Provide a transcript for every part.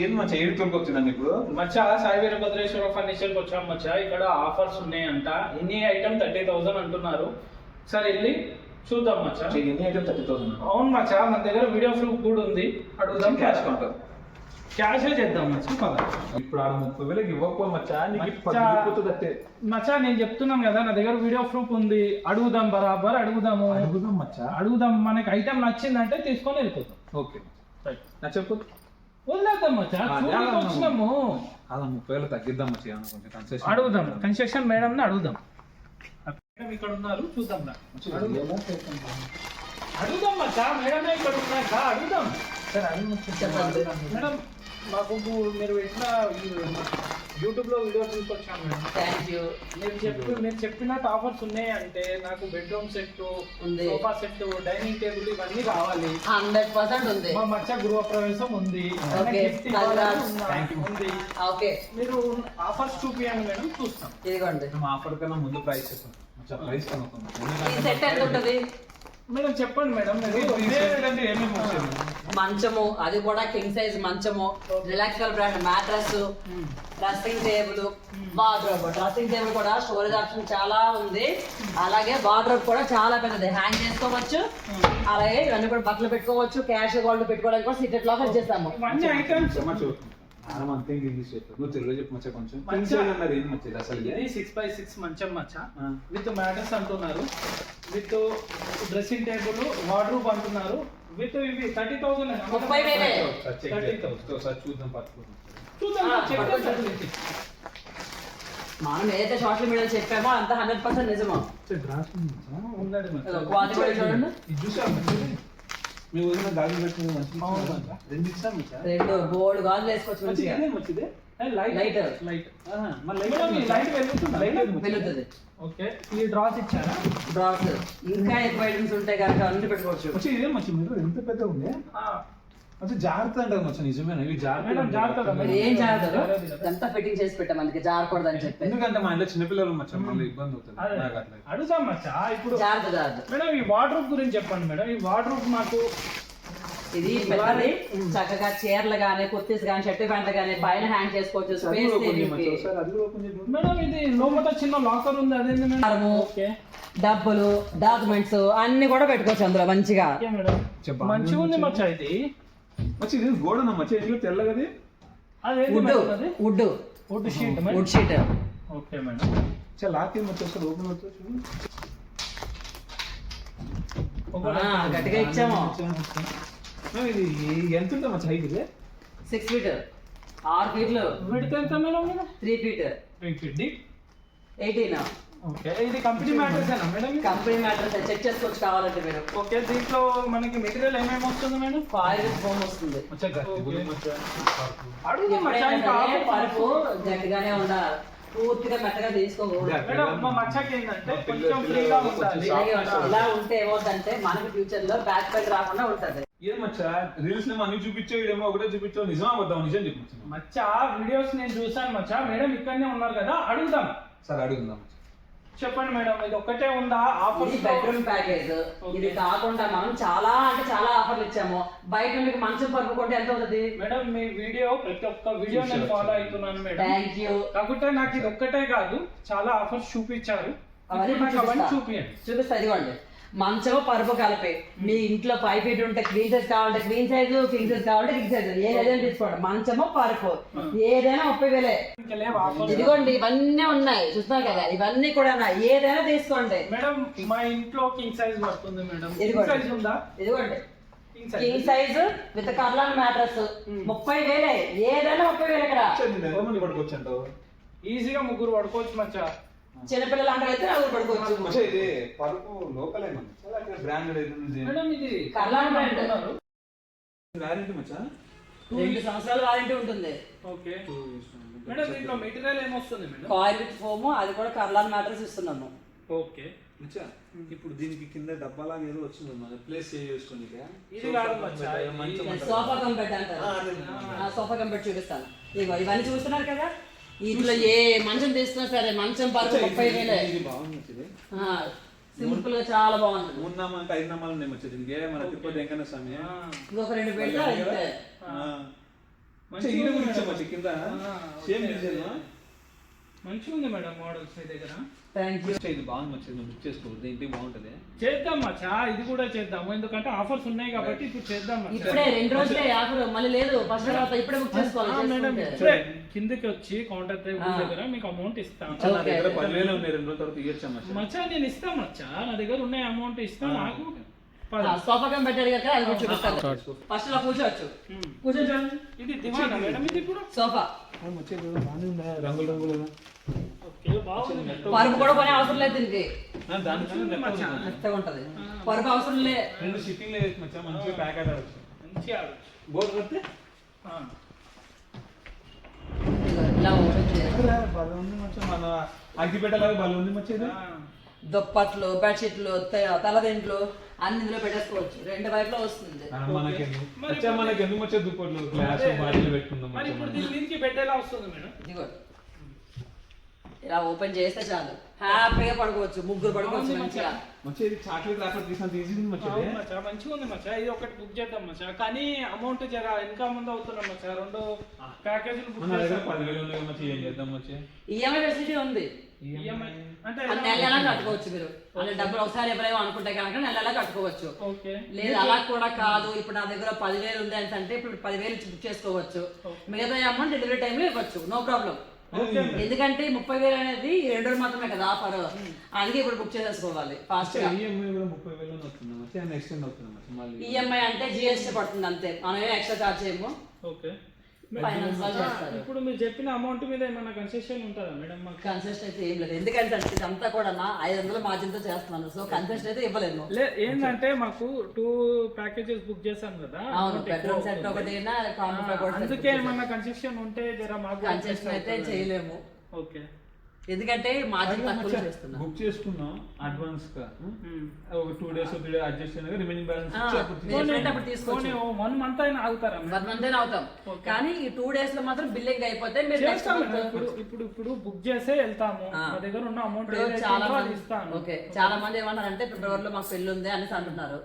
ఏం మచ్చా ఏడుకోరికి వచ్చిందండి ఇప్పుడు మచ్చా సాయి వీరభద్రేశ్వర ఫర్నిచర్కి వచ్చాం మచ్చా. ఇక్కడ ఆఫర్స్ ఉన్నాయంట. ఎన్ని ఐటమ్ 30,000 అంటున్నారు. సరే వెళ్ళి చూద్దాం మచ్చా. ఎన్ని ఐటమ్ 30,000? అవును మచ్చా, మన దగ్గర వీడియో ప్రూఫ్ కూడా ఉంది. అడుగుదాం. క్యాష్ కౌంటర్ క్యాషే చేద్దాం మచ్చా. ఇప్పుడు 30,000 ఇవ్వకపో మచ్చా. మచ్చా నేను చెప్తున్నాం కదా, నా దగ్గర వీడియో ప్రూఫ్ ఉంది. అడుగుదాం, బరాబర్ అడుగుదాం మచ్చా. అడుగుదాం. మనకి ఐటమ్ నచ్చిందంటే తీసుకొని వెళ్ళిపోతాం. ఓకే నా చెప్పు. వదిలేద్దాం మచ్చా, వచ్చినాము. అలా 30,000 తగ్గిద్దాం మచ్చా. కొంచెం కన్సెషన్ అడుగుదాం. కన్స్ట్రక్షన్ మేడం అడుగుదాం. మేడం ఇక్కడ ఉన్నారు, చూద్దాం. అడుగుదాం మచ్చా, మేడమే ఇక్కడ ఉన్నాక అడుగుదాం. మేడం మాకు మీరు పెట్టిన యూట్యూబ్ లో వీడియో చూసుకొచ్చాను మేడం. Thank you. మీరు చెప్పినట్టు ఆఫర్స్ ఉన్నాయి అంటే నాకు bedroom set, sofa set, dining table ఇవన్నీ కావాలి. 100% ఉంది. మా మచ్చ గృహ ప్రవేశం ఉంది. ఓకే. ఉంది. ఓకే, మీరు ఆఫర్స్ చూపియండి మేడం, చూస్తాం. ఇదిగోండి. ఆఫర్ కన్నా ముందు ప్రైస్ చెప్పండి. ప్రైస్ ఈ సెట్ ఎంత ఉంటుంది మేడం? చెప్పండి మేడం. ఏమేమి వస్తుంది? మంచము, అది కూడా కింగ్ సైజ్ మంచము, relaxable brand mattress, dressing table, wardrobe. Dressing table కూడా స్టోరేజ్ ఆప్షన్ చాలా ఉంది. అలాగే వార్డ్రోబ్ కూడా చాలా పెద్దది, హ్యాంగ్ చేసుకోవచ్చు. అలాగే ఇవన్నీ కూడా బట్టలు పెట్టుకోవచ్చు, క్యాష్ గోల్డ్ పెట్టుకోవడానికి కూడా సీటెట్ లాగా చేస్తాము. అన్ని ఐటమ్స్ నువ్వు తెలుగు చెప్పు మచ్చా. కొంచెం ఏం మచ్చది అసలు? ఇది 6x6 మంచం మచ్చ విత్ మ్యాటర్స్ అంటున్నారు, విత్ డ్రెస్సింగ్ టేబుల్, వార్డ్రోబ్ అంటున్నారు, విత్ ఇవి 30,000. 30,000. చూద్దాం మనం ఏదైతే సోషల్ మీడియాలో చెప్పామో అంత 100% నిజమో. మీ ఊరిలో గాజులు పెట్టుకుని రెండు బోర్డు గాజులు వేసుకోవచ్చు. వెలుగుతుంది. ఓకే, ఈ డ్రాస్ ఇచ్చారా? డ్రాస్ ఇంకా ఎక్కువ ఐటమ్స్ ఉంటాయి కనుక అన్ని పెట్టుకోవచ్చు. ఇదే మచ్చి మీరు ఎంత పెద్ద ఉంది. జాగ్రత్త అంటారు మచ్చ. నిజమేనా? ఇవి జాగ్రత్త. ఏం జాగ్రత్త, అంతా ఫిట్టింగ్ చేసి పెట్టాం, అందుకే జారకూడదని చెప్పి. ఎందుకంటే మా ఇంట్లో చిన్నపిల్లలు మచ్చ, మళ్ళీ ఇబ్బంది అవుతుంది. అడుగుతాం మచ్చా. ఇప్పుడు జాగ్రత్త మేడం ఈ వార్డ్రోబ్ గురించి చెప్పండి మేడం. ఈ వార్డ్రోబ్ మాకు ఇది పెద్దది, చక్కగా చీరలు గానీ, కుర్తీస్ గానీ, షర్ట్ ప్యాంట్లు గానీ పైన హ్యాంగ్ చేసుకోవచ్చు. మేడం ఇది లోపల చిన్న లాకర్ ఉంది, అదేంటి మేడం? డబ్బులు, డాక్యుమెంట్స్ అన్ని కూడా పెట్టుకోవచ్చు అందులో మంచిగా. మంచిగా ఉంది మచ్చా. ఇది ఇది గోడన మచ్చ, ఇంట్లో తెల్లగది. Wood sheet. Okay madam. Lock వచ్చేస్తారు. ఓపెన్ అవుతుంది. గట్టిగా ఇచ్చాము. ఇది ఎంత ఉంటుంది మచ్చ హైట్? ఇది 6 feet, 6 feet. విడ్త్ ఎంత మేడం? 3 feet, 18. ఓకే, ఇది కంపెనీ మ్యాటర్స్ ఏనా మేడం? కంపెనీ మ్యాటర్స్ చెక్ చేసుకోవచ్చు కావాలంటే మీరు. ఓకే, దీంట్లో మనకి మెటీరియల్ ఏమేమి వస్తుంది మేడం? ఫాయిల్ విత్ ఫోమ్ వస్తుంది. పరుపు గట్టిగానే ఉండాలి, పూర్తిగా మెత్తగా తీసుకోకూడదు. మా మచ్చకి ఏంటంటే కొంచెం ఫ్రీగా ఉండాలి. ఇలా ఉంటే ఏమవుతుందంటే మనకి ఫ్యూచర్ లో బ్యాక్ పెయిన్ రాకుండా ఉంటది. ఏం మచ్చా రీల్స్ అన్ని చూపించావు, ఇదేమో ఒకటే చూపించావు. నిజమా వద్దాం? నిజం చెప్పచ్చు మచ్చా. వీడియోస్ నేను చూసాను మచ్చా. మేడం ఇక్కడనే ఉన్నారు కదా, అడుగుదాం. సరే అడుగుదాం. చెప్పండి మేడం, ఇది ఒక్కటే ఉందా ఆఫర్? Bedroom package. ఇది కాకుండా మనం చాలా అంటే చాలా ఆఫర్లు ఇచ్చాము. బయట మీకు మంచం పరుపు కొంటే ఎంత అవుతుంది మేడం? మీ వీడియో ప్రతి ఒక్క వీడియో నేను ఫాలో అవుతున్నాను మేడం. Thank you. కాకపోతే నాకు ఇది ఒక్కటే కాదు, చాలా ఆఫర్స్ చూపించారు. చూపిస్తా. ఇదిగోండి, మంచము పరుపు కలిపి మీ ఇంట్లో 5 feet ఉంటే క్వీన్ సైజ్ కావాలంటే క్వీన్ సైజ్, కింగ్ సైజ్ కావాలంటే కింగ్ సైజ్, ఏదైనా తీసుకోండి. మంచము పరుపు ఏదైనా 30,000. ఇదిగోండి ఇవన్నీ ఉన్నాయి, చూస్తున్నారు కదా, ఇవన్నీ కూడా ఉన్నాయి. ఏదైనా తీసుకోండి మేడం. మా ఇంట్లో కింగ్ సైజ్ పడుతుంది మేడం. ఇదిగోండి ఉందా? ఇదిగోండి king size with Kurlon mattress 30,000. ఏదైనా 30,000 ఇక్కడ. ఈజీగా ముగ్గురు పడుకోవచ్చు మచ్చా. చిన్నపిల్లలు అంటే అయితే నలుగురు పడుకోవచ్చు. ఇది పరుపు లోకలే బ్రాండెడ్ ఇది కర్లాన్ బ్రాండ్. వారంటీ మచ్చా 2 సంవత్సరాల వారంటీ ఉంటుంది. Okay madam. దీంట్లో మెటీరియల్ ఏమొస్తుంది మేడం? ఫాయిల్ విత్ ఫోమ్, అది కూడా కర్లాన్ మ్యాట్రస్ ఇస్తున్నాము. ఓకే మచ్చా. ఇప్పుడు దీనికి కింద డబ్బాలాగా ఏదో వచ్చింది మన ప్లేస్ చేసుకొని. ఇది కాదు మచ్చా, సోఫా కంపెట్ అంటారు. సోఫా కంపెట్ చూపిస్తాను. ఇగో ఇవన్నీ చూస్తున్నారు కదా, ఇంట్లో ఏ మంచం తీసుకున్నా సరే మంచం పరుపు 30,000. సింపుల్ గా చాలా బాగుంటుంది. 3 నామాలు 5 నామాలు ఉన్నాయి మచ్చా. దీనికి మన తిరుపతి వెంకన్న స్వామి ఇంకొక 2 పెడితే మచ్చా ఈడ కూడా ఇచ్చాం మచ్చా కింద సేమ్ డిజైన్ మంచిగా ఉంది మేడం మోడల్స్ మీ దగ్గర. Thank you. ఇది బాగుంది మచ్చా, నువ్వు బుక్ చేసుకో, దీంట్లో బాగుంటది. చేద్దాం మచ్చా, ఇది కూడా చేద్దాము, ఎందుకంటే ఆఫర్స్ ఉన్నాయి కాబట్టి ఇప్పుడు చేద్దాం మచ్చా. ఇప్పుడే 2 రోజులే ఆఫర్, మళ్ళీ లేదు ఫస్ట్ తర్వాత ఇప్పుడే బుక్ చేసుకోవాలి. మేడం ఇప్పుడే కిందకి వచ్చి కౌంటర్ దగ్గర మీకు అమౌంట్ ఇస్తాను. నా దగ్గర 10,000 ఉన్నాయి, 2 రోజుల తర్వాత ఇయ్యొచ్చా మచ్చా? మచ్చా నేను ఇస్తాను మచ్చా, నా దగ్గర ఉన్న అమౌంట్ ఇస్తాను. నాకు సోఫా కం పెట్టారు కదా, అది కూడా చూపిస్తాను. ఫస్ట్ లో కూర్చోవచ్చు, కూర్చోండి. ఇది దివానా మేడం, ఇది ఇప్పుడు సోఫా మచ్చా బాగానే ఉందా, రంగులు రంగులుగా. ఓకే బాగుంది. పరుపు కూడా కొనే అవసరం లేదు దీనికి, దానికన్నా మెత్తగా ఉంటది. పరుపు అవసరం లే, 2 షిప్పింగ్ లేదు మచ్చా, మంచిగా ప్యాక్ అవ్వచ్చు. మంచి ఆలోచన. బోర్డు కడితే ఇలా ఓపెన్ చేయాలి. బలం ఉంది మచ్చా, మన అగ్గిపెట్టలాగా బలం ఉంది మచ్చా ఇది. దుప్పట్లు, బెడ్షీట్లు, తలదింట్లు అన్ని ఇందులో పెట్టేసుకోవచ్చు. 2 వైపులో వస్తుంది. మనకెందుకు మచ్చా దుప్పట్లు, గ్లాస్ బాటిల్ పెట్టుకుందాం. మరి ఇప్పుడు దీని దీనికి పెట్టేలా వస్తుంది మేడం? ఇదిగో ఇలా ఓపెన్ చేస్తే చాలు, హ్యాపీగా పడుకోవచ్చు, ముగ్గురు పడుకోవచ్చు మంచిగా. మచ్చా ఇది చాక్లెట్ రాఫర్ తీసినంత ఈజీ ఉంది మచ్చా. అవును మచ్చా, మంచిగా ఉంది మచ్చా. ఇది ఒకటి బుక్ చేద్దాం మచ్చా, కానీ అమౌంట్ జర ఇంకా ముందు అవుతున్నాం మచ్చా. 2 ప్యాకేజీలు బుక్ మన దగ్గర 10,000 ఉన్నాయి మచ్చా, ఏం చేద్దాం మచ్చా? ఈఎంఐ ఫెసిలిటీ ఉంది. ఈఎంఐ అంటే నెల నెలా కట్టుకోవచ్చు మీరు. అంటే డబ్బులు ఒకసారి ఎవరైనా అనుకుంటే కనుక నెల నెలా కట్టుకోవచ్చు. ఓకే. లేదు అలా కూడా కాదు, ఇప్పుడు నా దగ్గర 10,000 ఉంది అంటే ఇప్పుడు 10,000 బుక్ చేసుకోవచ్చు. మిగతా అమౌంట్ డెలివరీ టైంలో ఇవ్వచ్చు, నో ప్రాబ్లం. ఎందుకంటే 30,000 అనేది 2 రోజులు మాత్రమే కదా ఆఫర్, అందుకే ఇప్పుడు బుక్ చేసేసుకోవాలి ఫాస్ట్ గా. ఈఎంఐ కూడా 30,000 వస్తుంది మచ్చా, ఎక్స్టెండ్ అవుతుంది మచ్చా మళ్ళీ. ఈఎంఐ అంటే జిఎస్టీ పడుతుంది అంతే, మనం ఏం ఎక్స్ట్రా చార్జ్ చేయము. ఓకే. ఫైనాన్స్ వాళ్ళు చేస్తారు. ఇప్పుడు మీరు చెప్పిన అమౌంట్ మీద ఏమైనా కన్సెషన్ ఉంటుందా మేడం? మాకు కన్సెషన్ అయితే ఏం లేదు, ఎందుకంటే ఇదంతా కూడా 500 మార్జిన్ తో చేస్తున్నాను, సో కన్సెషన్ అయితే ఇవ్వలేము. ఏంటంటే మాకు 2 ప్యాకేజెస్ బుక్ చేశాను కదా. అవును, బెడ్రూమ్ సెట్ ఒకటి, అందుకే ఏమైనా కన్సెషన్ ఉంటే జర మాకు కన్సెషన్ అయితే చేయలేము. ఓకే. ఎందుకంటే మార్జిన్ తక్కువ చేస్తున్నాం. బుక్ చేసుకున్నాం అడ్వాన్స్ గా, ఒక 2 days 3 days అడ్జస్ట్ అయినా రిమైనింగ్ బ్యాలెన్స్ అప్పుడు తీసుకోండి. 1 month అయినా ఆగుతారా? 1 month అయినా అవుతాం, కానీ ఈ 2 days లో మాత్రం బిల్లింగ్ అయిపోతే మీరు next month ఇప్పుడు బుక్ చేసే వెళ్తాము. మా దగ్గర ఉన్న అమౌంట్ చాలా ఓకే. చాలా మంది ఏమన్నారంటే ఫిబ్రవరిలో మాకు పెళ్లి ఉంది అనేసి అంటున్నారు.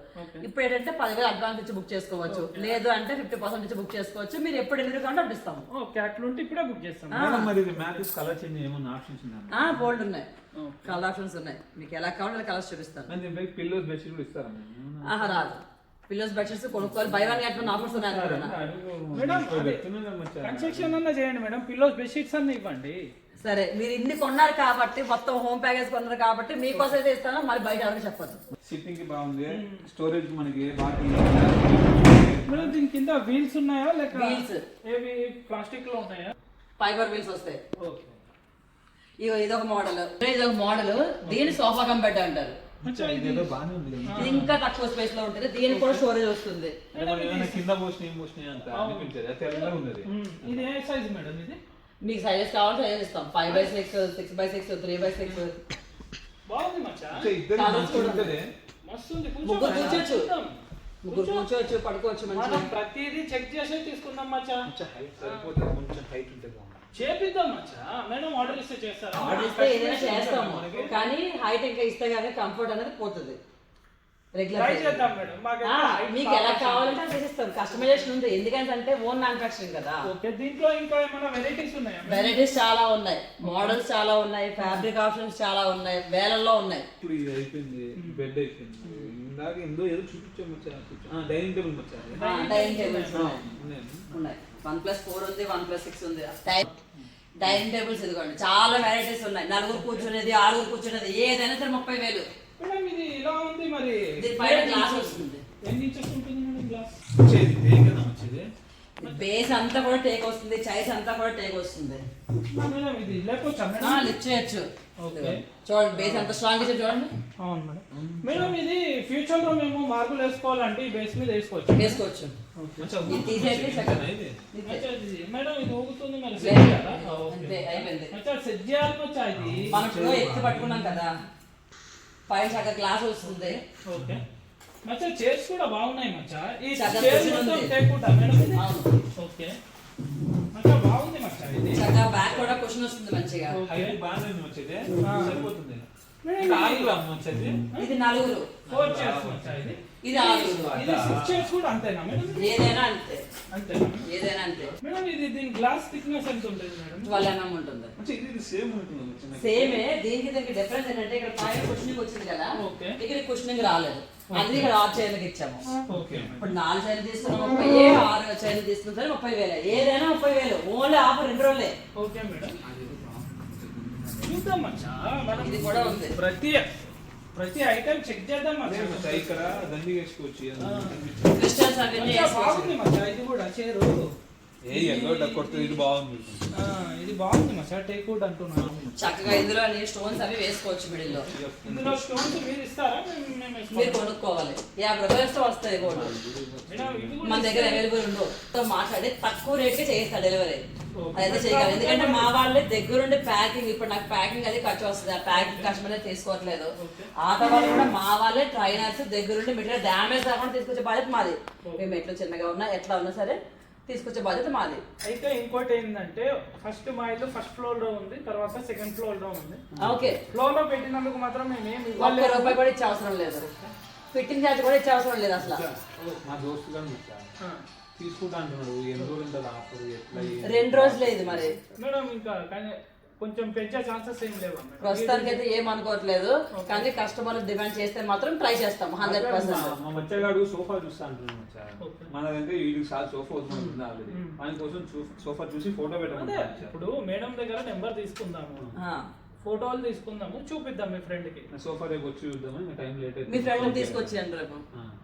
ఇప్పుడు ఏంటంటే 10,000 అడ్వాన్స్ ఇచ్చి బుక్ చేసుకోవచ్చు, లేదు అంటే 50% ఇచ్చి బుక్ చేసుకోవచ్చు. మీరు ఎప్పుడు డెలివరీ కావాలంటే అప్పుడు ఇస్తాము. ఓకే, అట్లుంటే ఇప్పుడే బుక్ చేస్తాం. మరి ఇది మ్యాట్రిక్స్ కలర్ చేంజ్ ఏమన్నా ఆప్షన్స్ ఉన్నాయా? బోల్డ్ ఉన్నాయి, కలర్ ఆప్షన్స్ ఉన్నాయి, మీకు ఎలా కావాలంటే కలర్స్ చూపిస్తాను. అంటే పిల్లోస్ బెడ్షీట్ కూడా ఇస్తారా? ఆహా రాదు, పిల్లోస్ బెడ్షీట్స్ కొనుక్కోవాలి, బై 1 get 1 ఆఫర్స్ ఉన్నాయి మేడం. కన్స్ట్రక్షన్ అన్న చేయండి మేడం, పిల్లోస్ బెడ్షీట్స్ అన్న ఇవ్వండి. సరే, మీరు ఇన్ని కొన్నారు కాబట్టి, మొత్తం హోమ్ ప్యాకేజ్ కొన్నారు కాబట్టి మీకోసం అయితే ఇస్తాను, మరి బయట ఎవరికి చెప్పదు. షిప్పింగ్ కి బాగుంది, స్టోరేజ్ మనకి బాగా. మేడం దీని కింద వీల్స్ ఉన్నాయా లేక వీల్స్ ఏవి ప్లాస్టిక్ లో ఉన్నాయా? ఫైబర్ వీల్స్ వస్తాయి. ఓకే. ఇదొక మోడల్, ఇదొక మోడల్. దీని సోఫా కం బెడ్ అంటారు. బాగానే ఉంది, ఇది ఇంకా తక్కువ స్పేస్ లో ఉంటుంది, దీనికి కూడా స్టోరేజ్ వస్తుంది. కింద పోసినాయి ఏం పోసినాయి అంత అనిపించదు, తెల్లగా ఉంది. ఇది ఏ సైజ్ మేడం? ఇది మీకు సైజెస్ కావాలంటే సైజెస్ ఇస్తాం, 5x6, 6x6, 3x6. బాగుంది మచ్చా. మస్తు ఉంది. ముగ్గురు కూర్చోవచ్చు, ముగ్గురు కూర్చోవచ్చు, పడుకోవచ్చు మంచిగా. ప్రతిదీ చెక్ చేసే తీసుకుందాం మచ్చా. కొంచెం హైట్ ఉంటే బాగుంది. చేపిద్దాం మచ్చా. మేడం ఆర్డర్ ఇస్తే చేస్తారా? ఆర్డర్ ఇస్తే ఏదైనా చేస్తాము, కానీ హైట్ ఇంకా ఇస్తే కానీ కంఫర్ట్ అనేది పోతుంది. రెగ్యులర్ మీకు ఎలా కావాలంటే అది చేసిస్తాం, కస్టమైజేషన్ ఉంది. ఎందుకంటే ఓన్ మ్యానుఫ్యాక్చరింగ్ కదా. ఓకే. దీంట్లో ఇంకా ఏమైనా వెరైటీస్ ఉన్నాయా? వెరైటీస్ చాలా ఉన్నాయి, మోడల్స్ చాలా ఉన్నాయి, ఫ్యాబ్రిక్ ఆప్షన్స్ చాలా ఉన్నాయి, వేలల్లో ఉన్నాయి. ఇప్పుడు ఇది అయిపోయింది, బెడ్ అయిపోయింది. ఇందాక ఏదో చూపించాము, డైనింగ్ టేబుల్ వచ్చారు. డైనింగ్ టేబుల్స్ ఉన్నాయి, 1+4 ఉంది, 1+6 ఉంది. డైనింగ్ టేబుల్స్ ఇదిగోండి, చాలా వెరైటీస్ ఉన్నాయి. 4 కూర్చునేది, 6 కూర్చునేది, ఏదైనా సరే 30,000. మేడం ఇది ఇలా ఉంది, మరి దీని పైన గ్లాస్ వస్తుంది. ఎన్ని ఇంచెస్ ఉంటుంది మేడం గ్లాస్? బేస్ అంతా కూడా టేక్ వస్తుంది, చైర్స్ అంతా కూడా టేక్ వస్తుంది. మేడం ఇది లేకపోతే లిఫ్ట్ చేయొచ్చు. చూడండి, బేస్ అంత స్ట్రాంగ్ ఇచ్చి చూడండి. అవును మేడం. మేడం ఇది ఫ్యూచర్ లో మేము మార్బుల్ వేసుకోవాలంటే ఈ బేస్ మీద వేసుకోవచ్చు. వేసుకోవచ్చు. ఇది తీసేసి మేడం ఇది ఊగుతుంది, మరి అంతే అయిపోయింది. సెట్ చేయాలి మచ్చా. ఇది మనం ఎత్తి పట్టుకున్నాం కదా, పైన చక్కగా గ్లాస్ వస్తుంది. ఓకే మచ్చా. చైర్స్ కూడా బాగున్నాయి మచ్చా. ఈ చక్కగా చైర్స్ మొత్తం టేక్వుడ్ మేడం ఇది? ఓకే మచ్చా, బాగుంది మచ్చా. ఇది చక్కగా బ్యాక్ కూడా కుషన్ వస్తుంది మంచిగా. హైట్ బాగానే వచ్చేది, సరిపోతుంది. ఇది 4 4 చైర్స్ మచ్చా ఇది. ఇది 6. ఇది 6 చైర్స్ కూడా అంతేనా మేడం? ఏదైనా అంతే, అంతేనా ఏదైనా అంతే. మేడం? ఇది దీని గ్లాస్ థిక్నెస్ ఎంత ఉంటుంది మేడం? 12 mm ఉంటుంది. మంచి ఇది సేమ్ ఉంటుంది చిన్న సేమే. దీనికి డిఫరెన్స్ ఏంటంటే ఇక్కడ పైన కుషనింగ్ వచ్చింది కదా, ఓకే. ఇక్కడ కుషనింగ్ రాలేదు, అందుకే ఇక్కడ 6 చైర్లకు ఇచ్చాము. ఓకే. ఇప్పుడు 4 చైర్లు తీసుకున్నాం 30, 6 చైర్లు తీసుకున్న సరే 30,000. ఏదైనా 30,000. ఓన్లీ ఆఫర్ 2 రోజులే. Okay madam. చూద్దాం మచ్చా మనం. ఇది కూడా ఉంది. ప్రతి ఐటమ్ చెక్ చేద్దాం అదే మచ్చా. మచ్చా ఇక్కడ దండి వేసుకోవచ్చు క్రిస్టల్స్ అవన్నీ మచ్చా, వేసుకోవచ్చు. బాగుంది మచ్చా ఇది కూడా చైరు. ఏ ఎల్లో డక్కొడుతూ ఇది బాగుంది. ఇది బాగుంది మచ్చా, టేక్ వుడ్ అంటున్నాను. చక్కగా ఇందులో స్టోన్స్ అవి వేసుకోవచ్చు మిడిల్ లో. ఇందులో స్టోన్స్ మీరు ఇస్తారా? మేము మీరు వేసుకోవాలా? కొనుక్కోవాలి. 50 రూపాయలతో వస్తాయి కూడా. మేడం, ఇది కూడా మన దగ్గర అవైలబుల్ ఉండవు. తో మాట్లాడి తక్కువ రేట్కి చేయిస్తారు డెలివరీ. అదైతే చేయగలరు. ఎందుకంటే మా వాళ్ళే దగ్గరుండి ప్యాకింగ్, ఇప్పుడు నాకు ప్యాకింగ్ అది ఖర్చు వస్తుంది, ఆ ప్యాకింగ్ కస్టమర్ తీసుకోవట్లేదు. ఆట వాళ్ళు కూడా మా వాళ్ళే ట్రైనర్స్ దగ్గరుండి మెటీరియల్ డ్యామేజ్ కాకుండా తీసుకొచ్చే బాధ్యత మాది. మేము ఎట్లా చిన్నగా ఉన్నా ఎట్లా ఉన్నా సరే తీసుకొచ్చే బాధ్యత మాది. అయితే ఇంకోటి ఏంటంటే ఫస్ట్ మా ఇల్లు ఫస్ట్ ఫ్లోర్ లో ఉంది, తర్వాత సెకండ్ ఫ్లోర్ లో ఉంది. ఓకే, ఫ్లోర్ లో పెట్టినందుకు మాత్రం మేము ఏమి 1 రూపాయి కూడా ఇచ్చే అవసరం లేదు. ఫిట్టింగ్ ఛార్జ్ కూడా ఇచ్చే అవసరం లేదు అసలు. మా దోస్తు గారు మచ్చా తీసుకుంటా అంటున్నాడు. ఎన్ని రోజులు ఉంటుంది ఆఫర్ ఎట్లా 2 రోజులే ఇది మరి. మేడం ఇంకా కానీ కొంచెం పెంచే ఛాన్సెస్ ఏం లేవా మేడం? ప్రస్తుతానికి అయితే ఏం అనుకోవట్లేదు, కానీ కస్టమర్ డిమాండ్ చేస్తే మాత్రం ట్రై చేస్తాం 100%. మా మచ్చగాడు సోఫా చూస్తా అంటున్నాడు మచ్చా. ఓకే. మనదంటే వీడికి సార్ సోఫా వస్తుంది ఆల్రెడీ. ఆయన కోసం సోఫా చూసి ఫోటో అదే పెట్టమంటారు. ఇప్పుడు మేడం దగ్గర నెంబర్ తీసుకుందాము, ఆ, ఫోటోలు తీసుకుందాము, చూపిద్దాం మీ ఫ్రెండ్ కి. సోఫా రేపు వచ్చి చూద్దాము. ఇంకా టైం లేట్ మీ ఫ్రెండ్ తీసుకొచ్చి రేపు. అయితే